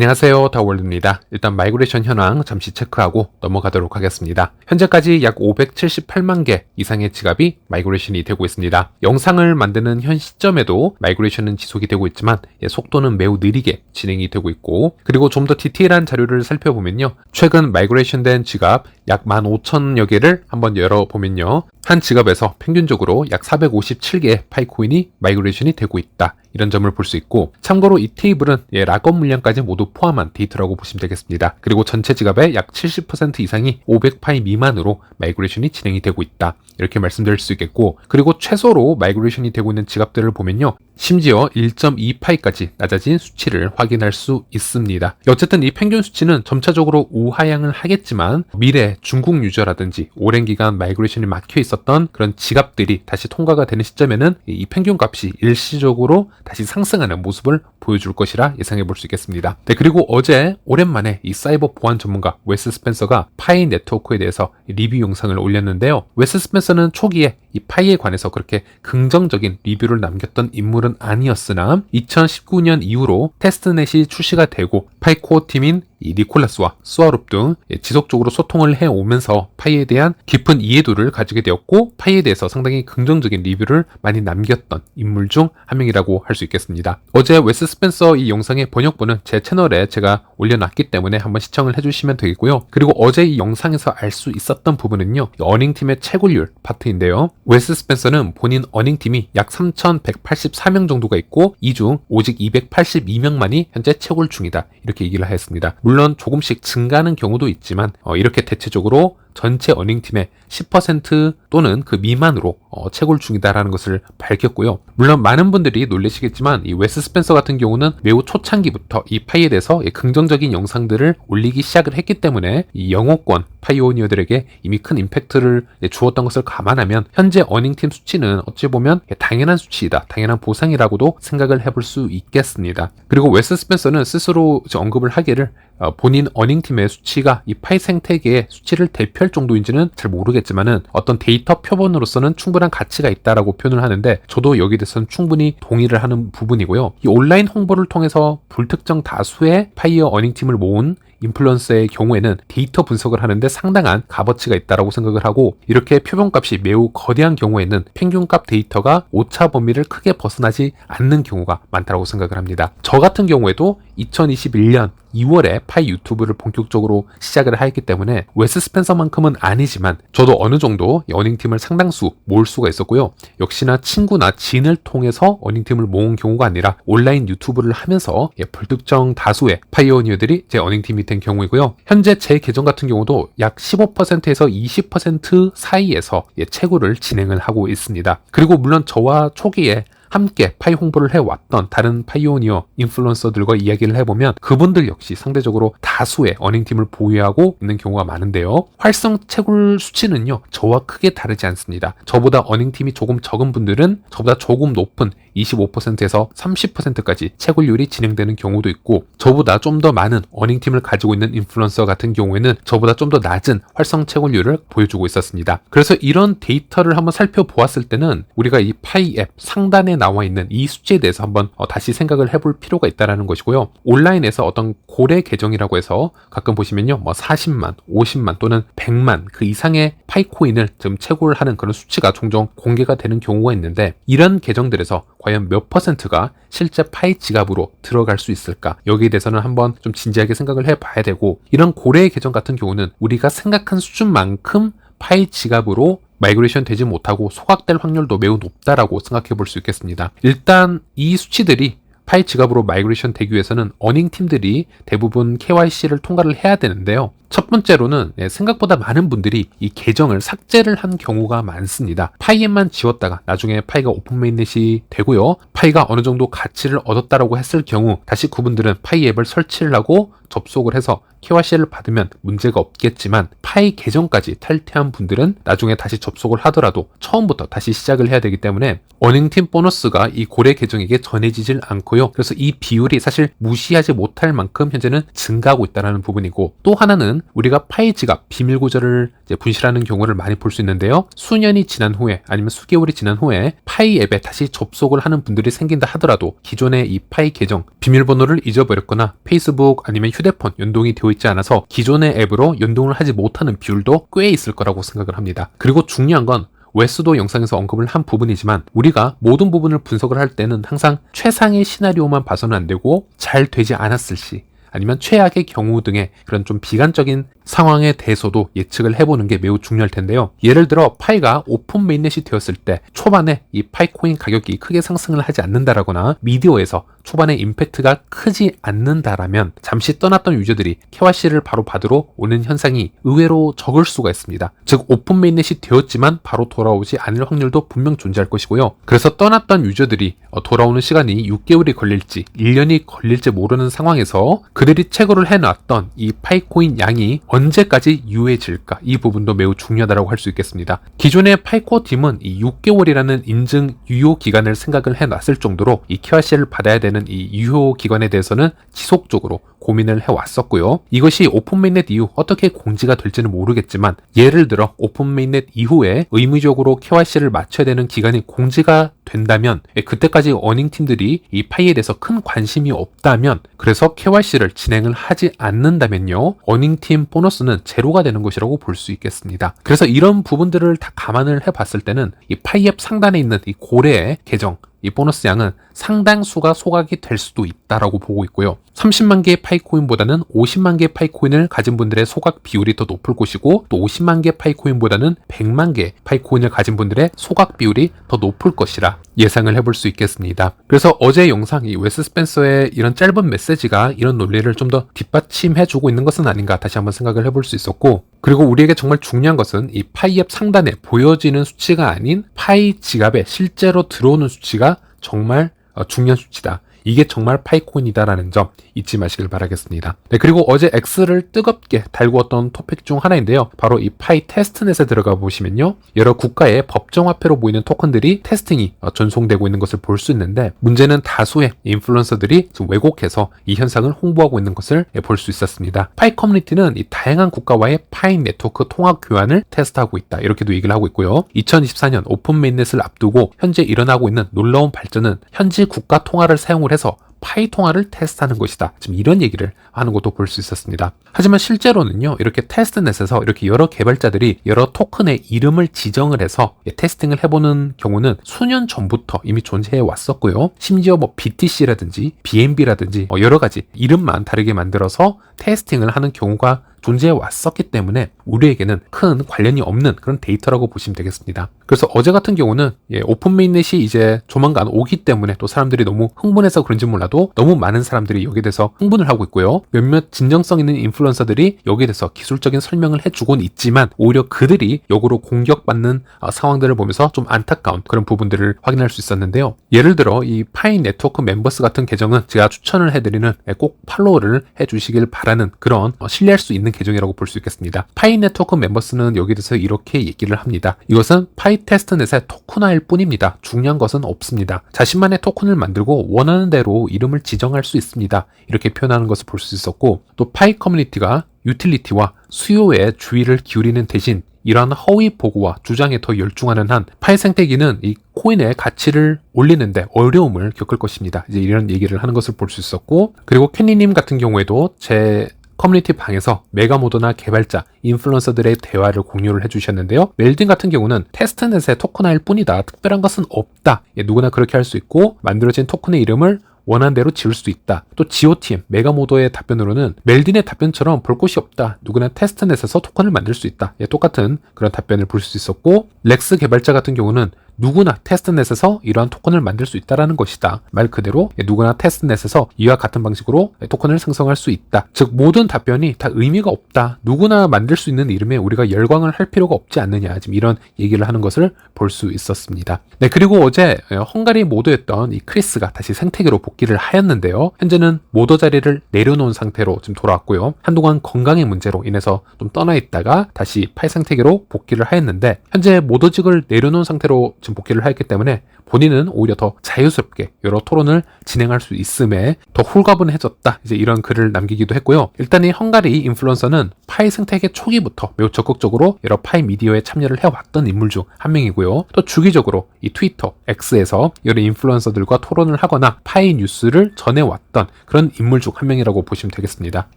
안녕하세요, 다월드입니다. 일단 마이그레이션 현황 잠시 체크하고 넘어가도록 하겠습니다. 현재까지 약 578만 개 이상의 지갑이 마이그레이션이 되고 있습니다. 영상을 만드는 현 시점에도 마이그레이션은 지속이 되고 있지만 속도는 매우 느리게 진행이 되고 있고, 그리고 좀 더 디테일한 자료를 살펴보면요, 최근 마이그레이션 된 지갑 약 15,000여 개를 한번 열어보면요, 한 지갑에서 평균적으로 약 457개의 파이코인이 마이그레이션이 되고 있다, 이런 점을 볼 수 있고, 참고로 이 테이블은 락업 물량까지 모두 포함한 데이터라고 보시면 되겠습니다. 그리고 전체 지갑의 약 70% 이상이 500파이 미만으로 마이그레이션이 진행이 되고 있다, 이렇게 말씀드릴 수 있겠고, 그리고 최소로 마이그레이션이 되고 있는 지갑들을 보면요, 심지어 1.2파이까지 낮아진 수치를 확인할 수 있습니다. 어쨌든 이 평균 수치는 점차적으로 우하향을 하겠지만, 미래 중국 유저라든지 오랜 기간 마이그레이션이 막혀 있었던 그런 지갑들이 다시 통과가 되는 시점에는 이 평균 값이 일시적으로 다시 상승하는 모습을 보여줄 것이라 예상해 볼 수 있겠습니다. 네, 그리고 어제 오랜만에 이 사이버 보안 전문가 웨스 스펜서가 파이 네트워크에 대해서 리뷰 영상을 올렸는데요. 웨스 스펜서는 초기에 이 파이에 관해서 그렇게 긍정적인 리뷰를 남겼던 인물은 아니었으나 2019년 이후로 테스트넷이 출시가 되고 파이 코어 팀인 이 니콜라스와 스와롭 등 지속적으로 소통을 해오면서 파이에 대한 깊은 이해도를 가지게 되었고, 파이에 대해서 상당히 긍정적인 리뷰를 많이 남겼던 인물 중 한 명이라고 할 수 있겠습니다. 어제 웨스 스펜서 이 영상의 번역본은 제 채널에 제가 올려놨기 때문에 한번 시청을 해주시면 되겠고요. 그리고 어제 이 영상에서 알 수 있었던 부분은요, 어닝팀의 채굴률 파트인데요, 웨스 스펜서는 본인 어닝팀이 약 3,184명 정도가 있고, 이 중 오직 282명만이 현재 채굴 중이다, 이렇게 얘기를 하였습니다. 물론 조금씩 증가하는 경우도 있지만 이렇게 대체적으로 전체 어닝팀의 10% 또는 그 미만으로 채굴 중이다라는 것을 밝혔고요. 물론 많은 분들이 놀라시겠지만 이 웨스 스펜서 같은 경우는 매우 초창기부터 이 파이에 대해서 긍정적인 영상들을 올리기 시작을 했기 때문에 이 영어권 파이오니어들에게 이미 큰 임팩트를 주었던 것을 감안하면 현재 어닝팀 수치는 어찌 보면 당연한 수치이다, 당연한 보상이라고도 생각을 해볼 수 있겠습니다. 그리고 웨스 스펜서는 스스로 언급을 하기를 본인 어닝팀의 수치가 이 파이 생태계의 수치를 대표할 정도인지는 잘 모르겠지만은 어떤 데이터 표본으로서는 충분한 가치가 있다라고 표현을 하는데, 저도 여기에 대해서는 충분히 동의를 하는 부분이고요. 이 온라인 홍보를 통해서 불특정 다수의 파이어 어닝팀을 모은 인플루언서의 경우에는 데이터 분석을 하는데 상당한 값어치가 있다고 생각을 하고, 이렇게 표본값이 매우 거대한 경우에는 평균값 데이터가 오차 범위를 크게 벗어나지 않는 경우가 많다고 생각을 합니다. 저 같은 경우에도 2021년 2월에 파이 유튜브를 본격적으로 시작을 하였기 때문에 웨스 스펜서만큼은 아니지만 저도 어느 정도 어닝팀을 상당수 모을 수가 있었고요. 역시나 친구나 지인을 통해서 어닝팀을 모은 경우가 아니라 온라인 유튜브를 하면서 불특정 다수의 파이오니어들이 제 어닝팀이 된 경우이고요. 현재 제 계정 같은 경우도 약 15%에서 20% 사이에서 채굴을 진행을 하고 있습니다. 그리고 물론 저와 초기에 함께 파이 홍보를 해왔던 다른 파이오니어 인플루언서들과 이야기를 해보면 그분들 역시 상대적으로 다수의 어닝팀을 보유하고 있는 경우가 많은데요, 활성 채굴 수치는요, 저와 크게 다르지 않습니다. 저보다 어닝팀이 조금 적은 분들은 저보다 조금 높은 25%에서 30%까지 채굴률이 진행되는 경우도 있고, 저보다 좀 더 많은 어닝팀을 가지고 있는 인플루언서 같은 경우에는 저보다 좀 더 낮은 활성 채굴률을 보여주고 있었습니다. 그래서 이런 데이터를 한번 살펴보았을 때는 우리가 이 파이 앱 상단에 나와 있는 이 수치에 대해서 한번 다시 생각을 해볼 필요가 있다는 것이고요. 온라인에서 어떤 고래 계정이라고 해서 가끔 보시면요, 40만, 50만 또는 100만 그 이상의 파이코인을 지금 채굴하는 그런 수치가 종종 공개가 되는 경우가 있는데, 이런 계정들에서 과연 몇 %가 실제 파이 지갑으로 들어갈 수 있을까? 여기에 대해서는 한번 좀 진지하게 생각을 해봐야 되고, 이런 고래의 계정 같은 경우는 우리가 생각한 수준만큼 파이 지갑으로 마이그레이션 되지 못하고 소각될 확률도 매우 높다라고 생각해 볼 수 있겠습니다. 일단 이 수치들이 파이 지갑으로 마이그레이션 되기 위해서는 어닝팀들이 대부분 KYC를 통과를 해야 되는데요. 첫 번째로는 생각보다 많은 분들이 이 계정을 삭제를 한 경우가 많습니다. 파이앱만 지웠다가 나중에 파이가 오픈 메인넷이 되고요, 파이가 어느 정도 가치를 얻었다라고 했을 경우 다시 그분들은 파이 앱을 설치를 하고 접속을 해서 KYC를 받으면 문제가 없겠지만, 파이 계정까지 탈퇴한 분들은 나중에 다시 접속을 하더라도 처음부터 다시 시작을 해야 되기 때문에 어닝팀 보너스가 이 고래 계정에게 전해지질 않고요. 그래서 이 비율이 사실 무시하지 못할 만큼 현재는 증가하고 있다는 부분이고, 또 하나는 보면 우리가 파이 지갑 비밀 구절을 이제 분실하는 경우를 많이 볼 수 있는데요. 수년이 지난 후에 아니면 수개월이 지난 후에 파이 앱에 다시 접속을 하는 분들이 생긴다 하더라도 기존의 이 파이 계정 비밀번호를 잊어버렸거나 페이스북 아니면 휴대폰 연동이 되어 있지 않아서 기존의 앱으로 연동을 하지 못하는 비율도 꽤 있을 거라고 생각을 합니다. 그리고 중요한 건 웨스도 영상에서 언급을 한 부분이지만 우리가 모든 부분을 분석을 할 때는 항상 최상의 시나리오만 봐서는 안 되고 잘 되지 않았을 시 아니면 최악의 경우 등의 그런 좀 비관적인 상황에 대해서도 예측을 해보는 게 매우 중요할 텐데요. 예를 들어 파이가 오픈 메인넷이 되었을 때 초반에 이 파이코인 가격이 크게 상승을 하지 않는다라거나 미디어에서 초반에 임팩트가 크지 않는다라면 잠시 떠났던 유저들이 KYC를 바로 받으러 오는 현상이 의외로 적을 수가 있습니다. 즉 오픈 메인넷이 되었지만 바로 돌아오지 않을 확률도 분명 존재할 것이고요. 그래서 떠났던 유저들이 돌아오는 시간이 6개월이 걸릴지 1년이 걸릴지 모르는 상황에서 그들이 채굴을 해놨던 이 파이코인 양이 언제까지 유효해질까? 이 부분도 매우 중요하다고 할 수 있겠습니다. 기존의 파이코어 팀은 이 6개월이라는 인증 유효 기간을 생각을 해놨을 정도로 이 KYC를 받아야 되는 이 유효 기간에 대해서는 지속적으로 고민을 해왔었고요. 이것이 오픈 메인넷 이후 어떻게 공지가 될지는 모르겠지만 예를 들어 오픈 메인넷 이후에 의무적으로 KYC를 맞춰야 되는 기간이 공지가 된다면 그때까지 어닝팀들이 이 파이에 대해서 큰 관심이 없다면 그래서 KYC를 진행을 하지 않는다면요. 어닝팀 보너스는 제로가 되는 것이라고 볼 수 있겠습니다. 그래서 이런 부분들을 다 감안을 해봤을 때는 이 파이앱 상단에 있는 이 고래의 계정 이 보너스 양은 상당수가 소각이 될 수도 있다라고 보고 있고요. 30만 개의 파이코인보다는 50만 개의 파이코인을 가진 분들의 소각 비율이 더 높을 것이고 또 50만 개의 파이코인보다는 100만 개의 파이코인을 가진 분들의 소각 비율이 더 높을 것이라 예상을 해볼 수 있겠습니다. 그래서 어제 영상 이 웨스 스펜서의 이런 짧은 메시지가 이런 논리를 좀 더 뒷받침해주고 있는 것은 아닌가 다시 한번 생각을 해볼 수 있었고 그리고 우리에게 정말 중요한 것은 이 파이앱 상단에 보여지는 수치가 아닌 파이 지갑에 실제로 들어오는 수치가 정말 중요한 수치다. 이게 정말 파이코인이다라는 점 잊지 마시길 바라겠습니다. 네, 그리고 어제 X를 뜨겁게 달구었던 토픽 중 하나인데요. 바로 이 파이 테스트넷에 들어가 보시면요. 여러 국가의 법정화폐로 보이는 토큰들이 테스팅이 전송되고 있는 것을 볼 수 있는데 문제는 다수의 인플루언서들이 지금 왜곡해서 이 현상을 홍보하고 있는 것을 볼 수 있었습니다. 파이 커뮤니티는 이 다양한 국가와의 파이 네트워크 통화 교환을 테스트하고 있다. 이렇게도 얘기를 하고 있고요. 2024년 오픈 메인넷을 앞두고 현재 일어나고 있는 놀라운 발전은 현지 국가 통화를 사용을 해서 파이 통화를 테스트하는 것이다. 지금 이런 얘기를 하는 것도 볼 수 있었습니다. 하지만 실제로는요, 이렇게 테스트넷에서 이렇게 여러 개발자들이 여러 토큰의 이름을 지정을 해서 테스팅을 해보는 경우는 수년 전부터 이미 존재해 왔었고요. 심지어 뭐 BTC라든지 BNB라든지 여러 가지 이름만 다르게 만들어서 테스팅을 하는 경우가 존재해 왔었기 때문에 우리에게는 큰 관련이 없는 그런 데이터라고 보시면 되겠습니다. 그래서 어제 같은 경우는 오픈 메인넷이 이제 조만간 오기 때문에 또 사람들이 너무 흥분해서 그런지 몰라도 너무 많은 사람들이 여기에 대해서 흥분을 하고 있고요. 몇몇 진정성 있는 인플루언서들이 여기에 대해서 기술적인 설명을 해주곤 있지만 오히려 그들이 역으로 공격받는 상황들을 보면서 좀 안타까운 그런 부분들을 확인할 수 있었는데요. 예를 들어 이 파이 네트워크 멤버스 같은 계정은 제가 추천을 해드리는 꼭 팔로우를 해주시길 바라는 그런 신뢰할 수 있는 계정이라고 볼 수 있겠습니다. 파이 네트워크 멤버스는 여기에 대해서 이렇게 얘기를 합니다. 이것은 파이 테스트넷의 토큰화일 뿐입니다. 중요한 것은 없습니다. 자신만의 토큰을 만들고 원하는 대로 이름을 지정할 수 있습니다. 이렇게 표현하는 것을 볼 수 있었고 또 파이 커뮤니티가 유틸리티와 수요에 주의를 기울이는 대신 이러한 허위 보고와 주장에 더 열중하는 한 파이 생태계는 이 코인의 가치를 올리는데 어려움을 겪을 것입니다. 이제 이런 얘기를 하는 것을 볼 수 있었고 그리고 캔니님 같은 경우에도 제 커뮤니티 방에서 메가모더나 개발자, 인플루언서들의 대화를 공유를 해주셨는데요. 멜딘 같은 경우는 테스트넷의 토큰화일 뿐이다. 특별한 것은 없다. 누구나 그렇게 할 수 있고 만들어진 토큰의 이름을 원하는 대로 지을 수 있다. 또 GOTM, 메가모더의 답변으로는 멜딘의 답변처럼 볼 곳이 없다. 누구나 테스트넷에서 토큰을 만들 수 있다. 똑같은 그런 답변을 볼 수 있었고 렉스 개발자 같은 경우는 누구나 테스트넷에서 이러한 토큰을 만들 수 있다는 것이다. 말 그대로 누구나 테스트넷에서 이와 같은 방식으로 토큰을 생성할 수 있다. 즉 모든 답변이 다 의미가 없다. 누구나 만들 수 있는 이름에 우리가 열광을 할 필요가 없지 않느냐. 지금 이런 얘기를 하는 것을 볼 수 있었습니다. 네, 그리고 어제 헝가리 모더였던 이 크리스가 다시 생태계로 복귀를 하였는데요. 현재는 모더 자리를 내려놓은 상태로 지금 돌아왔고요. 한동안 건강의 문제로 인해서 좀 떠나 있다가 다시 파이 생태계로 복귀를 하였는데 현재 모더직을 내려놓은 상태로 지금 복귀를 하였기 때문에 본인은 오히려 더 자유스럽게 여러 토론을 진행할 수 있음에 더 홀가분해졌다. 이제 이런 글을 남기기도 했고요. 일단 이 헝가리 인플루언서는 파이 생태계 초기부터 매우 적극적으로 여러 파이 미디어에 참여를 해왔던 인물 중 한 명이고요. 또 주기적으로 이 트위터, X에서 여러 인플루언서들과 토론을 하거나 파이 뉴스를 전해왔던 그런 인물 중 한 명이라고 보시면 되겠습니다.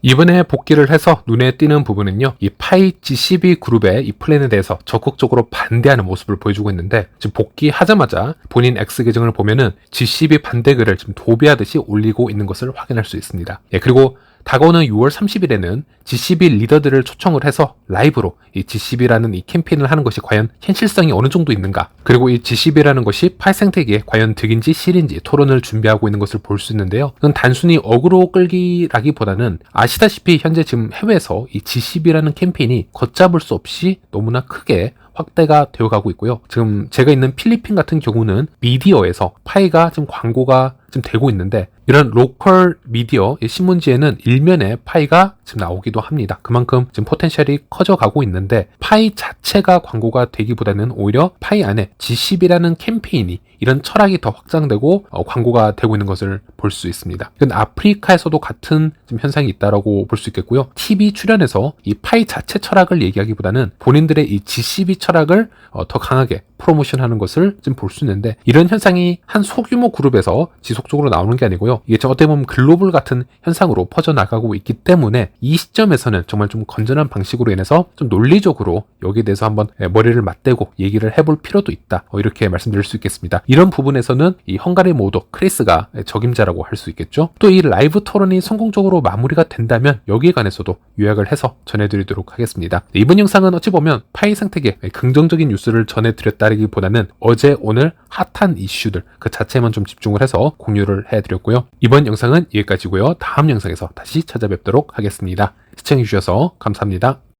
이번에 복귀를 해서 눈에 띄는 부분은요. 이 파이 G12 그룹의 이 플랜에 대해서 적극적으로 반대하는 모습을 보여주고 있는데 지금 복귀하자마자 본인 X 계정을 보면은 G12 반대 글을 지금 도배하듯이 올리고 있는 것을 확인할 수 있습니다. 예, 그리고 다가오는 6월 30일에는 G12 리더들을 초청을 해서 라이브로 이 G12라는 이 캠페인을 하는 것이 과연 현실성이 어느 정도 있는가, 그리고 이 G12라는 것이 파이 생태계에 과연 득인지 실인지 토론을 준비하고 있는 것을 볼 수 있는데요. 그건 단순히 어그로 끌기라기보다는 아시다시피 현재 지금 해외에서 이 G12라는 캠페인이 걷잡을 수 없이 너무나 크게 확대가 되어가고 있고요. 지금 제가 있는 필리핀 같은 경우는 미디어에서 파이가 지금 광고가 지금 되고 있는데 이런 로컬 미디어 신문지에는 일면에 파이가 지금 나오기도 합니다. 그만큼 지금 포텐셜이 커져가고 있는데 파이 자체가 광고가 되기보다는 오히려 파이 안에 G10이라는 캠페인이 이런 철학이 더 확장되고 광고가 되고 있는 것을 볼 수 있습니다. 이건 아프리카에서도 같은 지금 현상이 있다라고 볼 수 있겠고요. TV 출연에서 이 파이 자체 철학을 얘기하기보다는 본인들의 이 G12 철학을 더 강하게 프로모션하는 것을 지금 볼 수 있는데 이런 현상이 한 소규모 그룹에서 지속적으로 나오는 게 아니고요. 이게 어떻게 보면 글로벌 같은 현상으로 퍼져나가고 있기 때문에 이 시점에서는 정말 좀 건전한 방식으로 인해서 좀 논리적으로 여기에 대해서 한번 머리를 맞대고 얘기를 해볼 필요도 있다. 이렇게 말씀드릴 수 있겠습니다. 이런 부분에서는 이 헝가리 모독 크리스가 적임자라고 할 수 있겠죠. 또 이 라이브 토론이 성공적으로 마무리가 된다면 여기에 관해서도 요약을 해서 전해드리도록 하겠습니다. 이번 영상은 어찌 보면 파이 생태계 긍정적인 뉴스를 전해드렸다기보다는 어제 오늘 핫한 이슈들 그 자체만 좀 집중을 해서 공유를 해드렸고요. 이번 영상은 여기까지고요. 다음 영상에서 다시 찾아뵙도록 하겠습니다. 시청해주셔서 감사합니다.